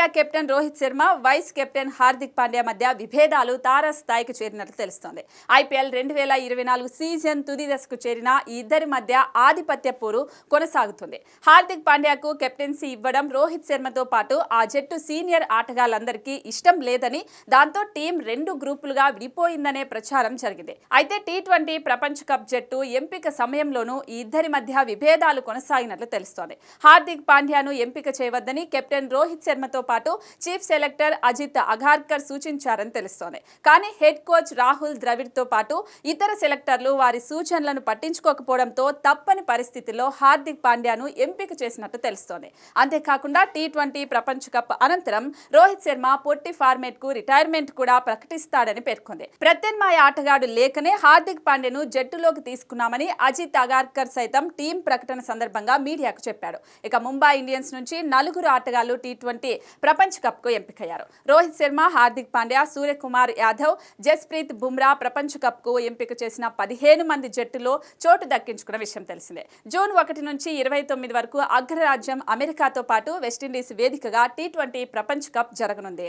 Team India captain Rohit Sharma, vice captain Hardik Pandya మధ్య విభేదాలు తారస్థాయికి చేరినట్లు తెలుస్తోంది. ఐపీఎల్ 2024 సీజన్ తుది దశకు చేరిన ఈ ఇద్దరి మధ్య ఆధిపత్య పోరు కొనసాగుతుంది. హార్దిక్ పాండ్యాకు కెప్టెన్సీ ఇవ్వడం రోహిత్ శర్మతో పాటు ఆ జట్టు సీనియర్ ఆటగాళ్లందరికీ ఇష్టం లేదని, దాంతో టీం 2 గ్రూపులుగా విడిపోయిందనే ప్రచారం జరిగింది. అయితే టీ20 ప్రపంచ కప్ జట్టు ఎంపిక సమయంలోనూ ఈ ఇద్దరి మధ్య విభేదాలు కొనసాగినట్లు తెలుస్తోంది. హార్దిక్ పాండ్యాను ఎంపిక చేయవద్దని కెప్టెన్ రోహిత్ శర్మతో పాటు చీఫ్ సెలెక్టర్ అజిత్ అగార్కర్ సూచించారని తెలుస్తోంది. కానీ హెడ్ కోచ్ రాహుల్ ద్రవిడ్తో పాటు ఇతర సెలెక్టర్లు వారి సూచనలను పట్టించుకోకపోవడంతో తప్పని పరిస్థితుల్లో హార్దిక్ పాండ్యాను ఎంపిక చేసినట్టు తెలుస్తోంది. అంతేకాకుండా టీ20 ప్రపంచ కప్ అనంతరం రోహిత్ శర్మ పొట్టి ఫార్మేట్ కు రిటైర్మెంట్ కూడా ప్రకటిస్తాడని పేర్కొంది. ప్రత్యామ్నాయ ఆటగాడు లేకనే హార్దిక్ పాండ్యాను జట్టులోకి తీసుకున్నామని అజిత్ అగార్కర్ సైతం టీం ప్రకటన సందర్భంగా మీడియాకు చెప్పాడు. ఇక ముంబై ఇండియన్స్ నుంచి 4 ఆటగాళ్లు టీ20 ప్రపంచ కప్ కు ఎంపికయ్యారు. రోహిత్ శర్మ, హార్దిక్ పాండ్యా, సూర్యకుమార్ యాదవ్, జస్ప్రీత్ బుమ్రా ప్రపంచ కప్ కు ఎంపిక చేసిన 15 మంది జట్టులో చోటు దక్కించుకున్న విషయం తెలిసిందే. జూన్ 1 నుంచి 29 వరకు అగ్రరాజ్యం అమెరికాతో పాటు వెస్టిండీస్ వేదికగా టీ20 ప్రపంచ కప్ జరగనుంది.